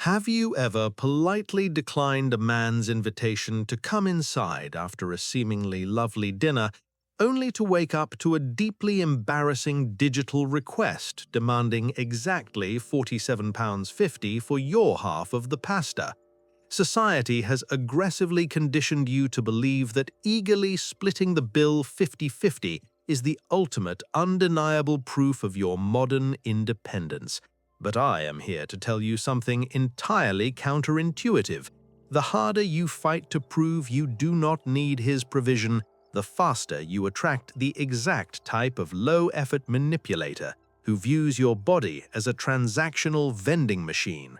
Have you ever politely declined a man's invitation to come inside after a seemingly lovely dinner, only to wake up to a deeply embarrassing digital request demanding exactly £47.50 for your half of the pasta? Society has aggressively conditioned you to believe that eagerly splitting the bill 50-50 is the ultimate undeniable proof of your modern independence. But I am here to tell you something entirely counterintuitive. The harder you fight to prove you do not need his provision, the faster you attract the exact type of low-effort manipulator who views your body as a transactional vending machine.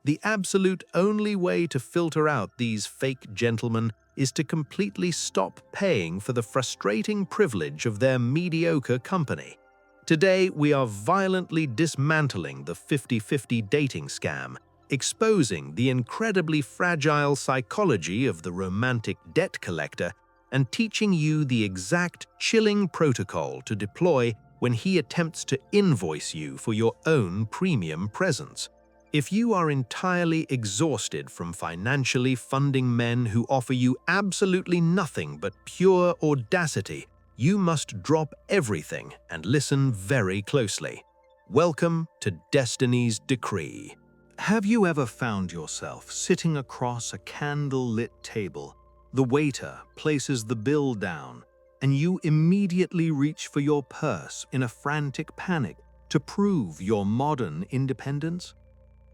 The absolute only way to filter out these fake gentlemen is to completely stop paying for the frustrating privilege of their mediocre company. Today, we are violently dismantling the 50-50 dating scam, exposing the incredibly fragile psychology of the romantic debt collector, and teaching you the exact chilling protocol to deploy when he attempts to invoice you for your own premium presence. If you are entirely exhausted from financially funding men who offer you absolutely nothing but pure audacity, you must drop everything and listen very closely. Welcome to Destiny's Decree. Have you ever found yourself sitting across a candle-lit table? The waiter places the bill down, and you immediately reach for your purse in a frantic panic to prove your modern independence?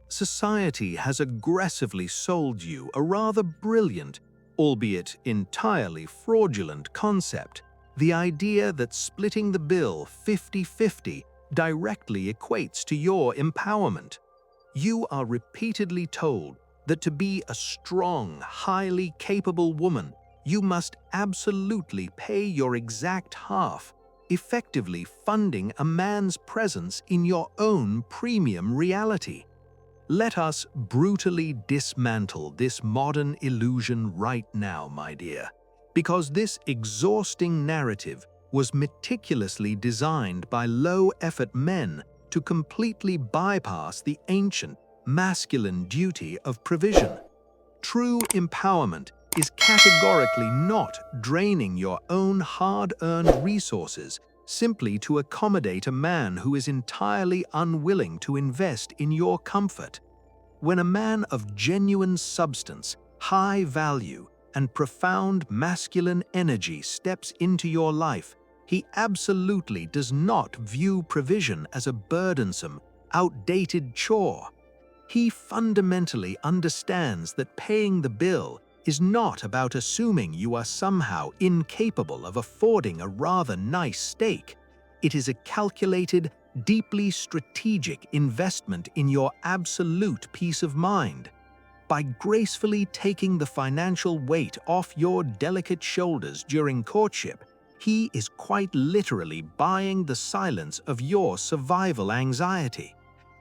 Society has aggressively sold you a rather brilliant, albeit entirely fraudulent concept, the idea that splitting the bill 50-50 directly equates to your empowerment. You are repeatedly told that to be a strong, highly capable woman, you must absolutely pay your exact half, effectively funding a man's presence in your own premium reality. Let us brutally dismantle this modern illusion right now, my dear, because this exhausting narrative was meticulously designed by low-effort men to completely bypass the ancient, masculine duty of provision. True empowerment is categorically not draining your own hard-earned resources simply to accommodate a man who is entirely unwilling to invest in your comfort. When a man of genuine substance, high value, and profound masculine energy steps into your life, he absolutely does not view provision as a burdensome, outdated chore. He fundamentally understands that paying the bill is not about assuming you are somehow incapable of affording a rather nice steak. It is a calculated, deeply strategic investment in your absolute peace of mind. By gracefully taking the financial weight off your delicate shoulders during courtship, he is quite literally buying the silence of your survival anxiety.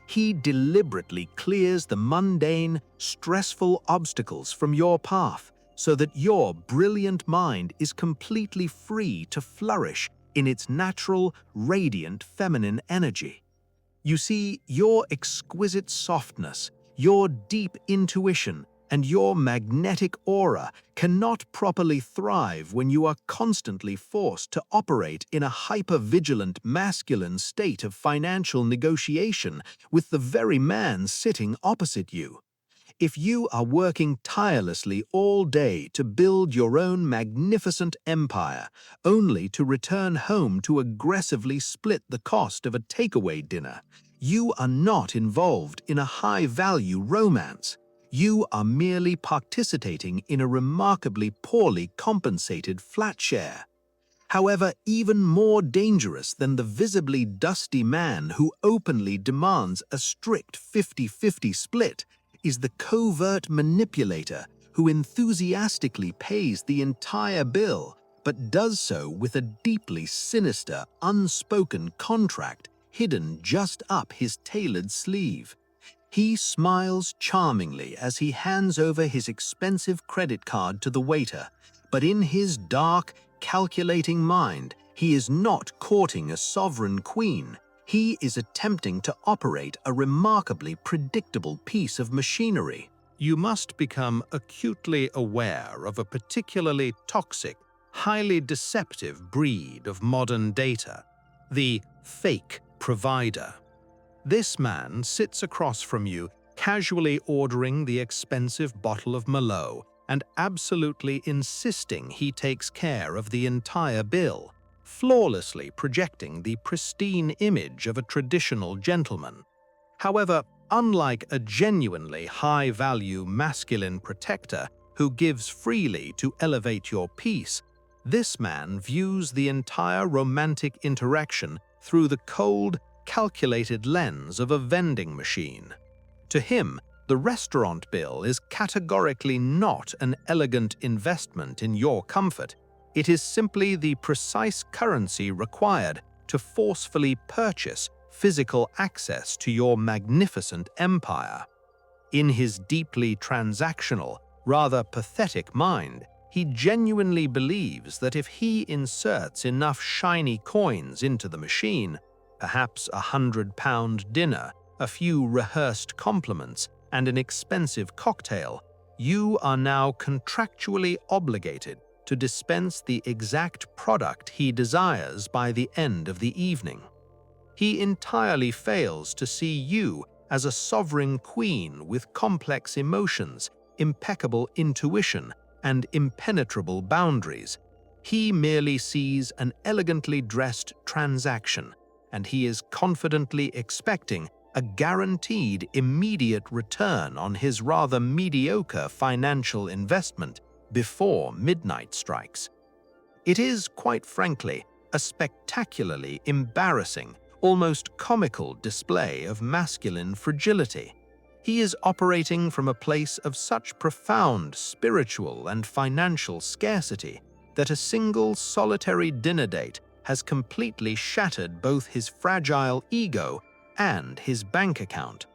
He deliberately clears the mundane, stressful obstacles from your path so that your brilliant mind is completely free to flourish in its natural, radiant feminine energy. You see, your exquisite softness, your deep intuition, and your magnetic aura cannot properly thrive when you are constantly forced to operate in a hyper-vigilant masculine state of financial negotiation with the very man sitting opposite you. If you are working tirelessly all day to build your own magnificent empire, only to return home to aggressively split the cost of a takeaway dinner, you are not involved in a high-value romance. You are merely participating in a remarkably poorly compensated flat share. However, even more dangerous than the visibly dusty man who openly demands a strict 50-50 split is the covert manipulator who enthusiastically pays the entire bill but does so with a deeply sinister, unspoken contract hidden just up his tailored sleeve. He smiles charmingly as he hands over his expensive credit card to the waiter, but in his dark, calculating mind, he is not courting a sovereign queen. He is attempting to operate a remarkably predictable piece of machinery. You must become acutely aware of a particularly toxic, highly deceptive breed of modern data, the fake provider. This man sits across from you, casually ordering the expensive bottle of Merlot and absolutely insisting he takes care of the entire bill, flawlessly projecting the pristine image of a traditional gentleman. However, unlike a genuinely high-value masculine protector who gives freely to elevate your peace, this man views the entire romantic interaction through the cold, calculated lens of a vending machine. To him, the restaurant bill is categorically not an elegant investment in your comfort. It is simply the precise currency required to forcefully purchase physical access to your magnificent empire. In his deeply transactional, rather pathetic mind, he genuinely believes that if he inserts enough shiny coins into the machine, perhaps £100 dinner, a few rehearsed compliments, and an expensive cocktail, you are now contractually obligated to dispense the exact product he desires by the end of the evening. He entirely fails to see you as a sovereign queen with complex emotions, impeccable intuition, and impenetrable boundaries. He merely sees an elegantly dressed transaction, and he is confidently expecting a guaranteed immediate return on his rather mediocre financial investment before midnight strikes. It is, quite frankly, a spectacularly embarrassing, almost comical display of masculine fragility. He is operating from a place of such profound spiritual and financial scarcity that a single solitary dinner date has completely shattered both his fragile ego and his bank account.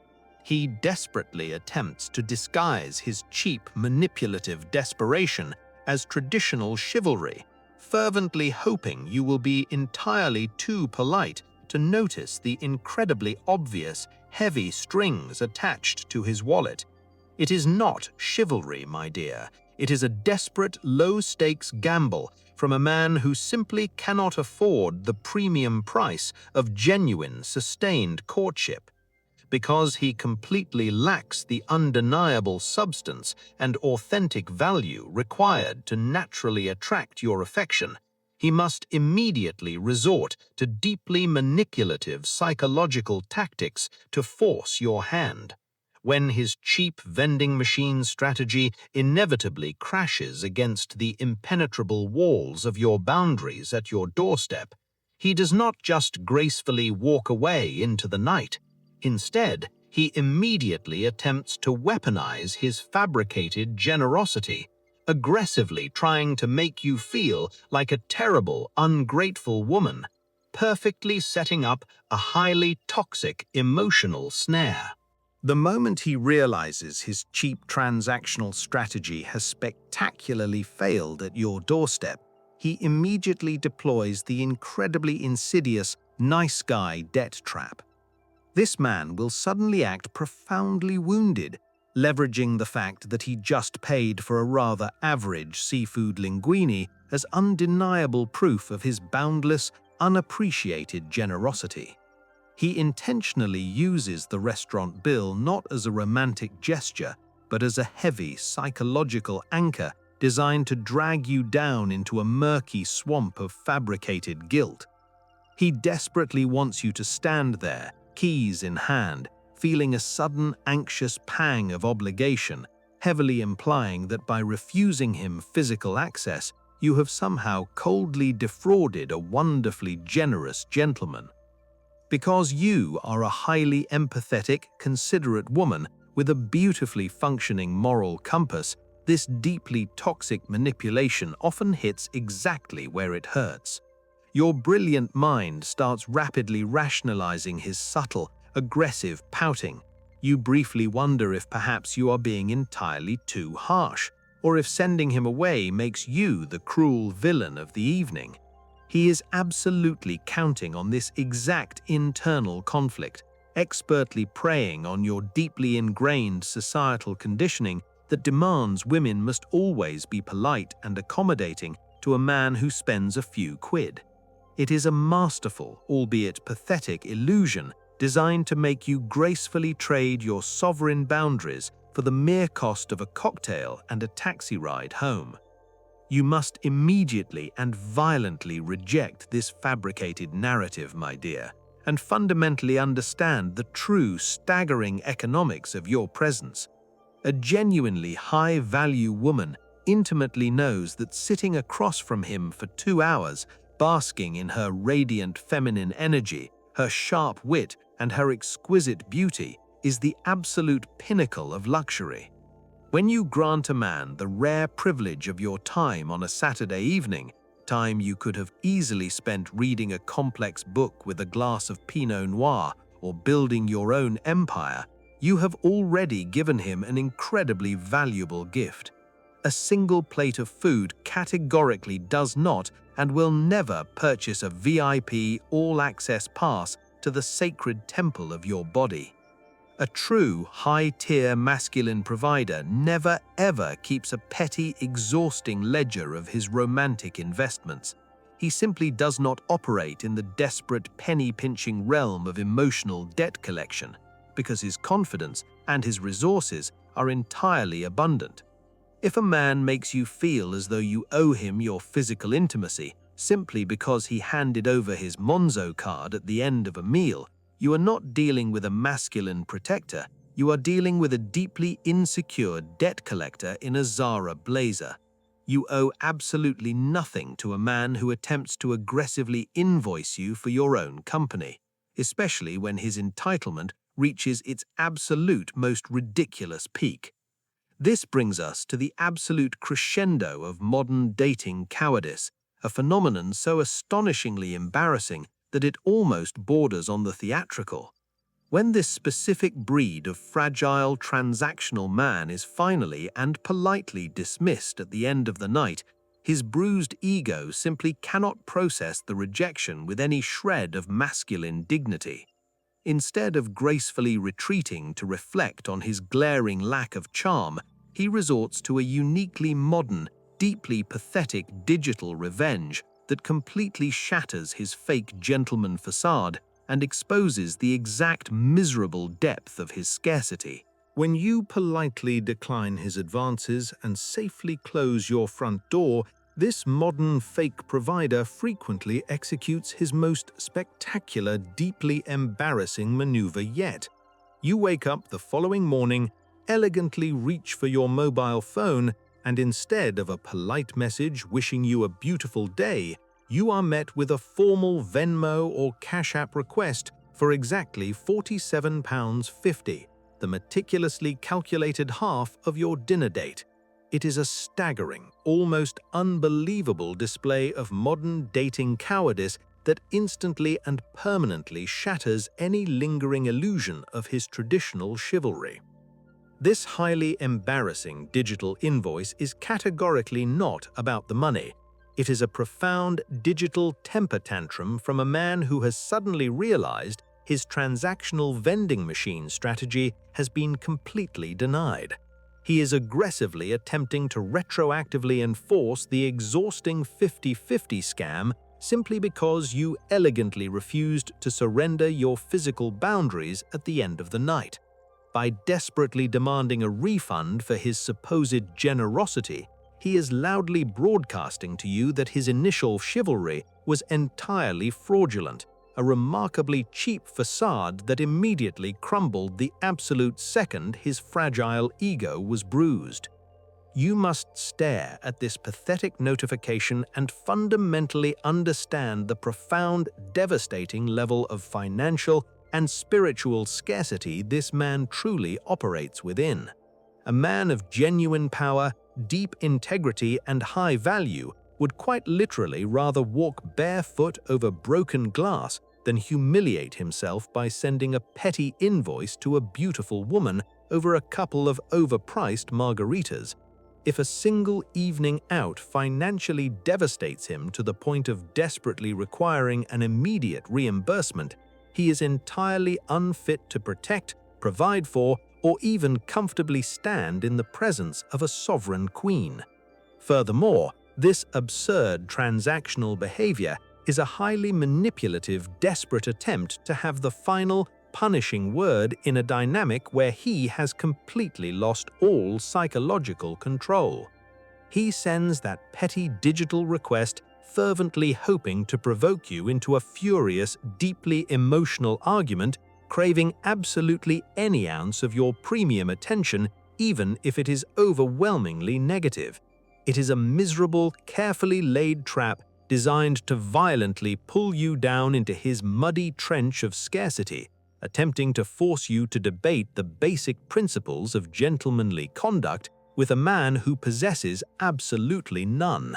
He desperately attempts to disguise his cheap, manipulative desperation as traditional chivalry, fervently hoping you will be entirely too polite to notice the incredibly obvious, heavy strings attached to his wallet. It is not chivalry, my dear. It is a desperate, low-stakes gamble from a man who simply cannot afford the premium price of genuine, sustained courtship. Because he completely lacks the undeniable substance and authentic value required to naturally attract your affection, he must immediately resort to deeply manipulative psychological tactics to force your hand. When his cheap vending machine strategy inevitably crashes against the impenetrable walls of your boundaries at your doorstep, he does not just gracefully walk away into the night. Instead, he immediately attempts to weaponize his fabricated generosity, aggressively trying to make you feel like a terrible, ungrateful woman, perfectly setting up a highly toxic emotional snare. The moment he realizes his cheap transactional strategy has spectacularly failed at your doorstep, he immediately deploys the incredibly insidious nice guy debt trap. This man will suddenly act profoundly wounded, leveraging the fact that he just paid for a rather average seafood linguine as undeniable proof of his boundless, unappreciated generosity. He intentionally uses the restaurant bill not as a romantic gesture, but as a heavy psychological anchor designed to drag you down into a murky swamp of fabricated guilt. He desperately wants you to stand there, keys in hand, feeling a sudden anxious pang of obligation, heavily implying that by refusing him physical access, you have somehow coldly defrauded a wonderfully generous gentleman. Because you are a highly empathetic, considerate woman with a beautifully functioning moral compass, this deeply toxic manipulation often hits exactly where it hurts. Your brilliant mind starts rapidly rationalizing his subtle, aggressive pouting. You briefly wonder if perhaps you are being entirely too harsh, or if sending him away makes you the cruel villain of the evening. He is absolutely counting on this exact internal conflict, expertly preying on your deeply ingrained societal conditioning that demands women must always be polite and accommodating to a man who spends a few quid. It is a masterful, albeit pathetic, illusion designed to make you gracefully trade your sovereign boundaries for the mere cost of a cocktail and a taxi ride home. You must immediately and violently reject this fabricated narrative, my dear, and fundamentally understand the true, staggering economics of your presence. A genuinely high-value woman intimately knows that sitting across from him for 2 hours, basking in her radiant feminine energy, her sharp wit, and her exquisite beauty, is the absolute pinnacle of luxury. When you grant a man the rare privilege of your time on a Saturday evening, time you could have easily spent reading a complex book with a glass of Pinot Noir or building your own empire, you have already given him an incredibly valuable gift. A single plate of food categorically does not and will never purchase a VIP all-access pass to the sacred temple of your body. A true high-tier masculine provider never ever keeps a petty, exhausting ledger of his romantic investments. He simply does not operate in the desperate, penny-pinching realm of emotional debt collection, because his confidence and his resources are entirely abundant. If a man makes you feel as though you owe him your physical intimacy simply because he handed over his Monzo card at the end of a meal, you are not dealing with a masculine protector, you are dealing with a deeply insecure debt collector in a Zara blazer. You owe absolutely nothing to a man who attempts to aggressively invoice you for your own company, especially when his entitlement reaches its absolute most ridiculous peak. This brings us to the absolute crescendo of modern dating cowardice, a phenomenon so astonishingly embarrassing that it almost borders on the theatrical. When this specific breed of fragile, transactional man is finally and politely dismissed at the end of the night, his bruised ego simply cannot process the rejection with any shred of masculine dignity. Instead of gracefully retreating to reflect on his glaring lack of charm, he resorts to a uniquely modern, deeply pathetic digital revenge that completely shatters his fake gentleman facade and exposes the exact miserable depth of his scarcity. When you politely decline his advances and safely close your front door, this modern fake provider frequently executes his most spectacular, deeply embarrassing maneuver yet. You wake up the following morning, elegantly reach for your mobile phone, and instead of a polite message wishing you a beautiful day, you are met with a formal Venmo or CashApp request for exactly £47.50, the meticulously calculated half of your dinner date. It is a staggering, almost unbelievable display of modern dating cowardice that instantly and permanently shatters any lingering illusion of his traditional chivalry. This highly embarrassing digital invoice is categorically not about the money. It is a profound digital temper tantrum from a man who has suddenly realized his transactional vending machine strategy has been completely denied. He is aggressively attempting to retroactively enforce the exhausting 50-50 scam simply because you elegantly refused to surrender your physical boundaries at the end of the night. By desperately demanding a refund for his supposed generosity, he is loudly broadcasting to you that his initial chivalry was entirely fraudulent, a remarkably cheap facade that immediately crumbled the absolute second his fragile ego was bruised. You must stare at this pathetic notification and fundamentally understand the profound, devastating level of financial and spiritual scarcity this man truly operates within. A man of genuine power, deep integrity, and high value would quite literally rather walk barefoot over broken glass than humiliate himself by sending a petty invoice to a beautiful woman over a couple of overpriced margaritas. If a single evening out financially devastates him to the point of desperately requiring an immediate reimbursement, he is entirely unfit to protect, provide for, or even comfortably stand in the presence of a sovereign queen. Furthermore, this absurd transactional behavior is a highly manipulative, desperate attempt to have the final, punishing word in a dynamic where he has completely lost all psychological control. He sends that petty digital request, fervently hoping to provoke you into a furious, deeply emotional argument, craving absolutely any ounce of your premium attention, even if it is overwhelmingly negative. It is a miserable, carefully laid trap designed to violently pull you down into his muddy trench of scarcity, attempting to force you to debate the basic principles of gentlemanly conduct with a man who possesses absolutely none.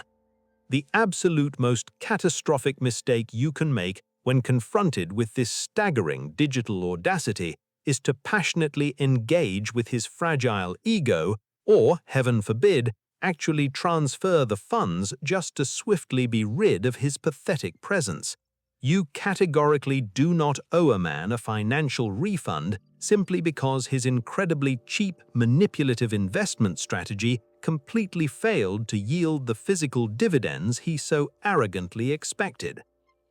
The absolute most catastrophic mistake you can make when confronted with this staggering digital audacity is to passionately engage with his fragile ego or, heaven forbid, actually transfer the funds just to swiftly be rid of his pathetic presence. You categorically do not owe a man a financial refund simply because his incredibly cheap, manipulative investment strategy completely failed to yield the physical dividends he so arrogantly expected.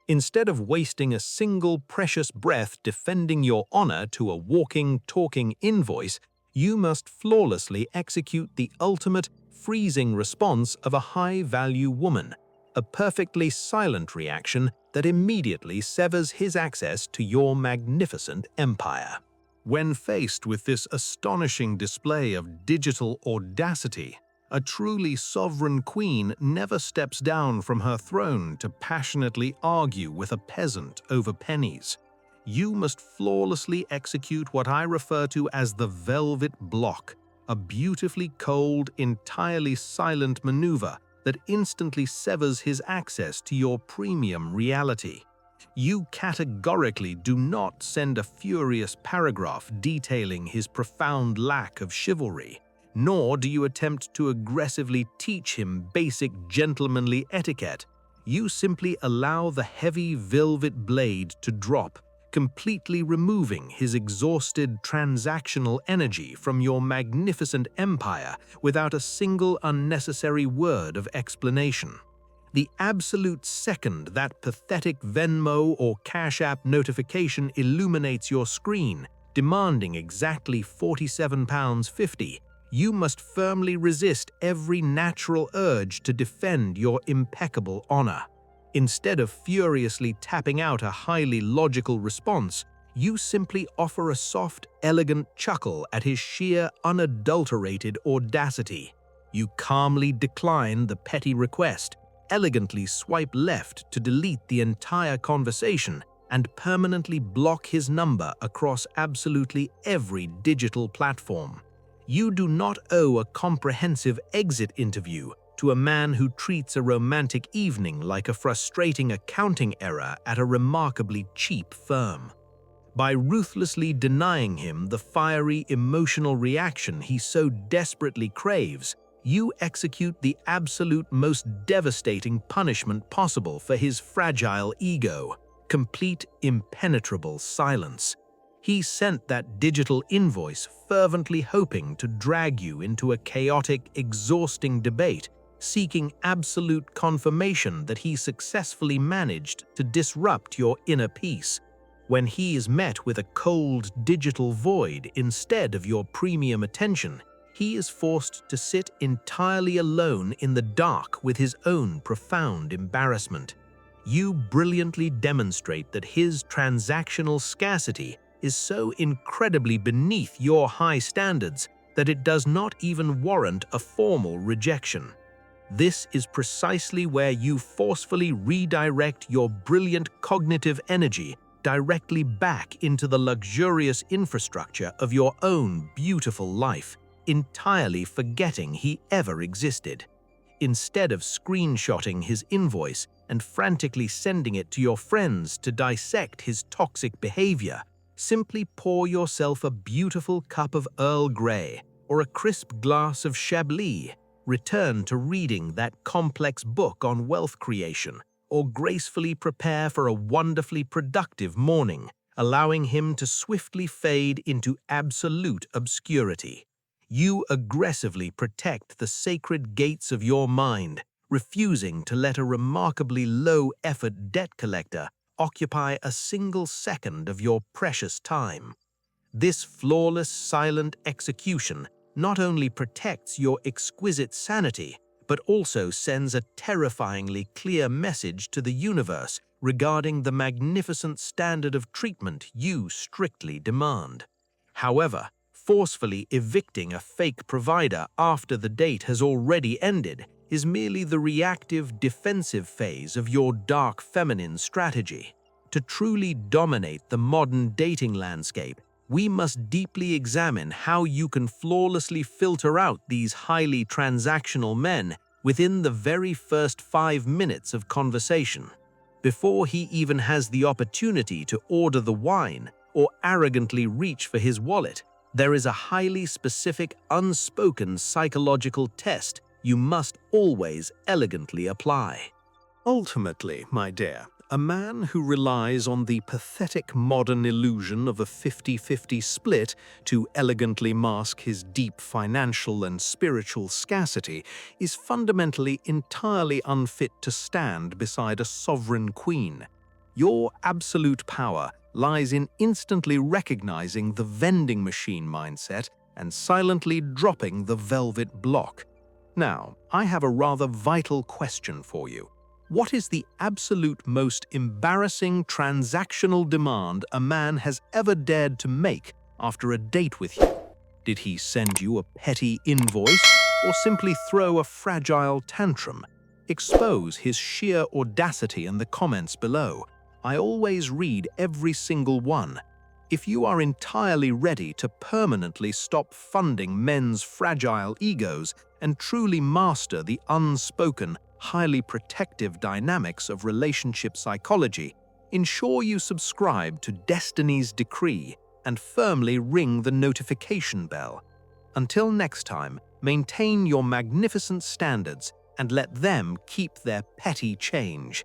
Instead of wasting a single precious breath defending your honor to a walking, talking invoice, you must flawlessly execute the ultimate, freezing response of a high-value woman, a perfectly silent reaction that immediately severs his access to your magnificent empire. When faced with this astonishing display of digital audacity, a truly sovereign queen never steps down from her throne to passionately argue with a peasant over pennies. You must flawlessly execute what I refer to as the velvet block, a beautifully cold, entirely silent maneuver that instantly severs his access to your premium reality. You categorically do not send a furious paragraph detailing his profound lack of chivalry, nor do you attempt to aggressively teach him basic gentlemanly etiquette. You simply allow the heavy velvet blade to drop, completely removing his exhausted transactional energy from your magnificent empire without a single unnecessary word of explanation. The absolute second that pathetic Venmo or CashApp notification illuminates your screen, demanding exactly £47.50, you must firmly resist every natural urge to defend your impeccable honor. Instead of furiously tapping out a highly logical response, you simply offer a soft, elegant chuckle at his sheer, unadulterated audacity. You calmly decline the petty request, elegantly swipe left to delete the entire conversation, and permanently block his number across absolutely every digital platform. You do not owe a comprehensive exit interview to a man who treats a romantic evening like a frustrating accounting error at a remarkably cheap firm. By ruthlessly denying him the fiery emotional reaction he so desperately craves, you execute the absolute most devastating punishment possible for his fragile ego: complete, impenetrable silence. He sent that digital invoice fervently hoping to drag you into a chaotic, exhausting debate, seeking absolute confirmation that he successfully managed to disrupt your inner peace. When he is met with a cold digital void instead of your premium attention, he is forced to sit entirely alone in the dark with his own profound embarrassment. You brilliantly demonstrate that his transactional scarcity is so incredibly beneath your high standards that it does not even warrant a formal rejection. This is precisely where you forcefully redirect your brilliant cognitive energy directly back into the luxurious infrastructure of your own beautiful life, entirely forgetting he ever existed. Instead of screenshotting his invoice and frantically sending it to your friends to dissect his toxic behavior, simply pour yourself a beautiful cup of Earl Grey or a crisp glass of Chablis. return to reading that complex book on wealth creation, or gracefully prepare for a wonderfully productive morning, allowing him to swiftly fade into absolute obscurity. You aggressively protect the sacred gates of your mind, refusing to let a remarkably low-effort debt collector occupy a single second of your precious time. This flawless, silent execution not only protects your exquisite sanity, but also sends a terrifyingly clear message to the universe regarding the magnificent standard of treatment you strictly demand. However, forcefully evicting a fake provider after the date has already ended is merely the reactive, defensive phase of your dark feminine strategy. To truly dominate the modern dating landscape, we must deeply examine how you can flawlessly filter out these highly transactional men within the very first 5 minutes of conversation. Before he even has the opportunity to order the wine or arrogantly reach for his wallet, there is a highly specific, unspoken psychological test you must always elegantly apply. Ultimately, my dear, a man who relies on the pathetic modern illusion of a 50-50 split to elegantly mask his deep financial and spiritual scarcity is fundamentally entirely unfit to stand beside a sovereign queen. Your absolute power lies in instantly recognizing the vending machine mindset and silently dropping the velvet block. Now, I have a rather vital question for you. What is the absolute most embarrassing transactional demand a man has ever dared to make after a date with you? Did he send you a petty invoice or simply throw a fragile tantrum? Expose his sheer audacity in the comments below. I always read every single one. If you are entirely ready to permanently stop funding men's fragile egos and truly master the unspoken, highly protective dynamics of relationship psychology, ensure you subscribe to Destiny's Decree and firmly ring the notification bell. Until next time, maintain your magnificent standards and let them keep their petty change.